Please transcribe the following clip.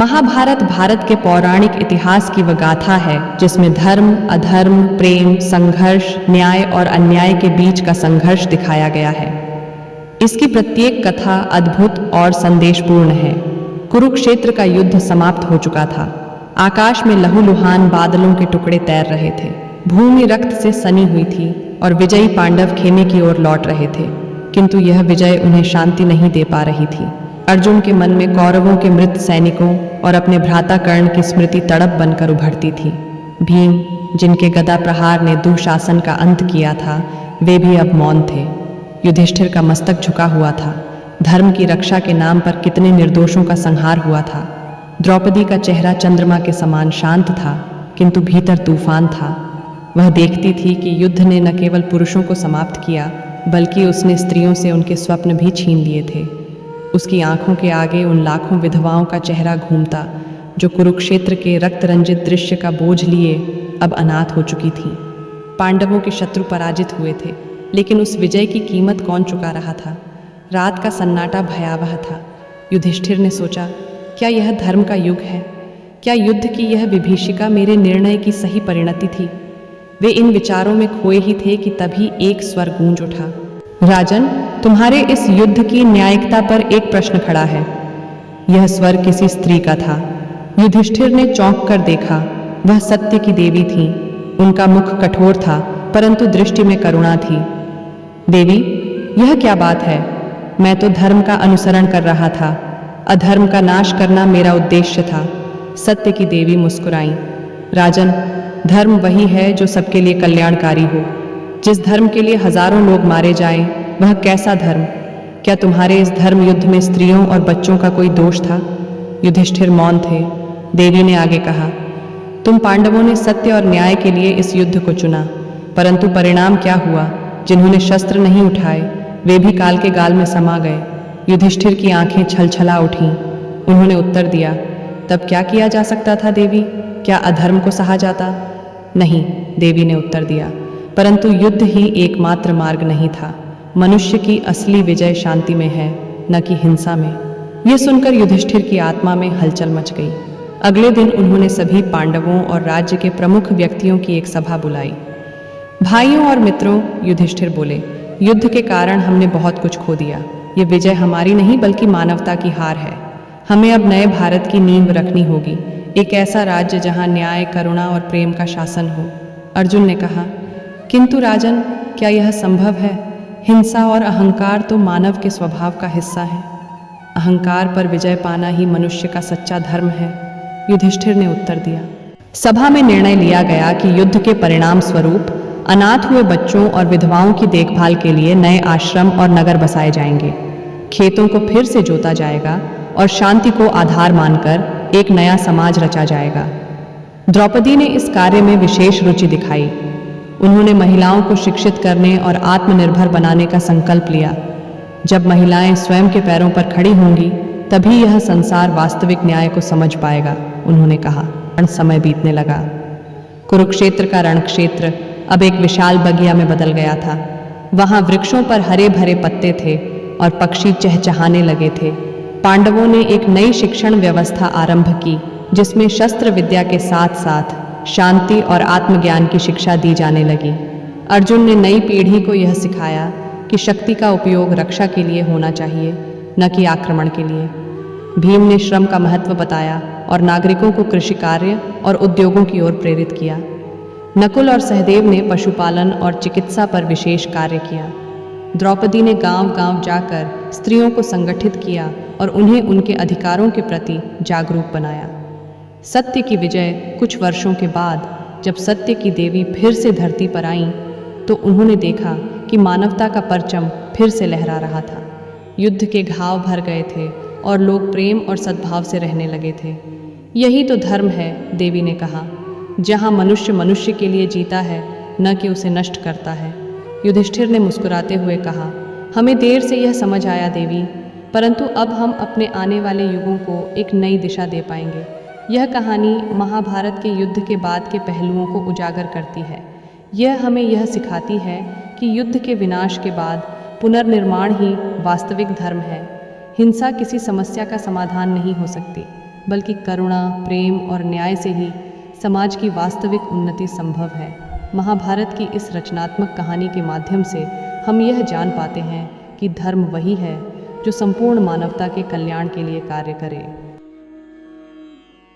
महाभारत भारत के पौराणिक इतिहास की वह गाथा है जिसमें धर्म, अधर्म, प्रेम, संघर्ष, न्याय और अन्याय के बीच का संघर्ष दिखाया गया है। इसकी प्रत्येक कथा अद्भुत और संदेशपूर्ण है। कुरुक्षेत्र का युद्ध समाप्त हो चुका था। आकाश में लहूलुहान बादलों के टुकड़े तैर रहे थे। भूमि रक्त से सनी हुई थी और विजयी पांडव खेमे की ओर लौट रहे थे, किंतु यह विजय उन्हें शांति नहीं दे पा रही थी। अर्जुन के मन में कौरवों के मृत सैनिकों और अपने भ्राता कर्ण की स्मृति तड़प बनकर उभरती थी। भीम, जिनके गदा प्रहार ने दुशासन का अंत किया था, वे भी अब मौन थे। युधिष्ठिर का मस्तक झुका हुआ था। धर्म की रक्षा के नाम पर कितने निर्दोषों का संहार हुआ था। द्रौपदी का चेहरा चंद्रमा के समान शांत था, किंतु भीतर तूफान था। वह देखती थी कि युद्ध ने न केवल पुरुषों को समाप्त किया, बल्कि उसने स्त्रियों से उनके स्वप्न भी छीन लिए थे। उसकी आंखों के आगे उन लाखों विधवाओं का चेहरा घूमता जो कुरुक्षेत्र के रक्त रंजित दृश्य का बोझ लिए अब अनाथ हो चुकी थीं। पांडवों के शत्रु पराजित हुए थे, लेकिन उस विजय की कीमत कौन चुका रहा था? रात का सन्नाटा भयावह था। युधिष्ठिर ने सोचा, क्या यह धर्म का युग है? क्या युद्ध की यह विभीषिका मेरे निर्णय की सही परिणति थी? वे इन विचारों में खोए ही थे कि तभी एक स्वर गूंज उठा। राजन, तुम्हारे इस युद्ध की न्यायिकता पर एक प्रश्न खड़ा है। यह स्वर किसी स्त्री का था। युधिष्ठिर ने चौंक कर देखा। वह सत्य की देवी थी। उनका मुख कठोर था, परंतु दृष्टि में करुणा थी। देवी, यह क्या बात है? मैं तो धर्म का अनुसरण कर रहा था। अधर्म का नाश करना मेरा उद्देश्य था। सत्य की देवी मुस्कुराई। राजन, धर्म वही है जो सबके लिए कल्याणकारी हो। जिस धर्म के लिए हजारों लोग मारे जाएं, वह कैसा धर्म? क्या तुम्हारे इस धर्म युद्ध में स्त्रियों और बच्चों का कोई दोष था? युधिष्ठिर मौन थे। देवी ने आगे कहा, तुम पांडवों ने सत्य और न्याय के लिए इस युद्ध को चुना, परंतु परिणाम क्या हुआ? जिन्होंने शस्त्र नहीं उठाए, वे भी काल के गाल में समा गए। युधिष्ठिर की आंखें छलछला उठीं। उन्होंने उत्तर दिया, तब क्या किया जा सकता था देवी? क्या अधर्म को सहा जाता? नहीं, देवी ने उत्तर दिया, परंतु युद्ध ही एकमात्र मार्ग नहीं था। मनुष्य की असली विजय शांति में है, न कि हिंसा में। यह सुनकर युधिष्ठिर की आत्मा में हलचल मच गई। अगले दिन उन्होंने सभी पांडवों और राज्य के प्रमुख व्यक्तियों की एक सभा बुलाई। भाइयों और मित्रों, युधिष्ठिर बोले, युद्ध के कारण हमने बहुत कुछ खो दिया। ये विजय हमारी नहीं बल्कि मानवता की हार है। हमें अब नए भारत की नींव रखनी होगी, एक ऐसा राज्य जहां न्याय, करुणा और प्रेम का शासन हो। अर्जुन ने कहा, किंतु राजन, क्या यह संभव है? हिंसा और अहंकार तो मानव के स्वभाव का हिस्सा है। अहंकार पर विजय पाना ही मनुष्य का सच्चा धर्म है। युधिष्ठिर ने उत्तर दिया। सभा में निर्णय लिया गया कि युद्ध के परिणाम स्वरूप अनाथ हुए बच्चों और विधवाओं की देखभाल के लिए नए आश्रम और नगर बसाए जाएंगे। खेतों को फिर से जोता जाएगा और शांति को आधार मानकर एक नया समाज रचा जाएगा। द्रौपदी ने इस कार्य में विशेष रुचि दिखाई। उन्होंने महिलाओं को शिक्षित करने और आत्मनिर्भर बनाने का संकल्प लिया। जब महिलाएं स्वयं के पैरों पर खड़ी होंगी, तभी यह संसार वास्तविक न्याय को समझ पाएगा, उन्होंने कहा। समय बीतने लगा। कुरुक्षेत्र का रणक्षेत्र अब एक विशाल बगिया में बदल गया था। वहां वृक्षों पर हरे भरे पत्ते थे और पक्षी चहचहाने लगे थे। पांडवों ने एक नई शिक्षण व्यवस्था आरंभ की, जिसमें शस्त्र विद्या के साथ साथ शांति और आत्मज्ञान की शिक्षा दी जाने लगी। अर्जुन ने नई पीढ़ी को यह सिखाया कि शक्ति का उपयोग रक्षा के लिए होना चाहिए, न कि आक्रमण के लिए। भीम ने श्रम का महत्व बताया और नागरिकों को कृषि कार्य और उद्योगों की ओर प्रेरित किया। नकुल और सहदेव ने पशुपालन और चिकित्सा पर विशेष कार्य किया। द्रौपदी ने गांव-गांव जाकर स्त्रियों को संगठित किया और उन्हें उनके अधिकारों के प्रति जागरूक बनाया। सत्य की विजय कुछ वर्षों के बाद जब सत्य की देवी फिर से धरती पर आईं, तो उन्होंने देखा कि मानवता का परचम फिर से लहरा रहा था। युद्ध के घाव भर गए थे और लोग प्रेम और सद्भाव से रहने लगे थे। यही तो धर्म है, देवी ने कहा, जहाँ मनुष्य मनुष्य के लिए जीता है, न कि उसे नष्ट करता है। युधिष्ठिर ने मुस्कुराते हुए कहा, हमें देर से यह समझ आया देवी, परंतु अब हम अपने आने वाले युगों को एक नई दिशा दे पाएंगे। यह कहानी महाभारत के युद्ध के बाद के पहलुओं को उजागर करती है। यह हमें यह सिखाती है कि युद्ध के विनाश के बाद पुनर्निर्माण ही वास्तविक धर्म है। हिंसा किसी समस्या का समाधान नहीं हो सकती। बल्कि करुणा, प्रेम और न्याय से ही समाज की वास्तविक उन्नति संभव है। महाभारत की इस रचनात्मक कहानी के माध्यम से हम यह जान पाते हैं कि धर्म वही है जो संपूर्ण मानवता के कल्याण के लिए कार्य करे।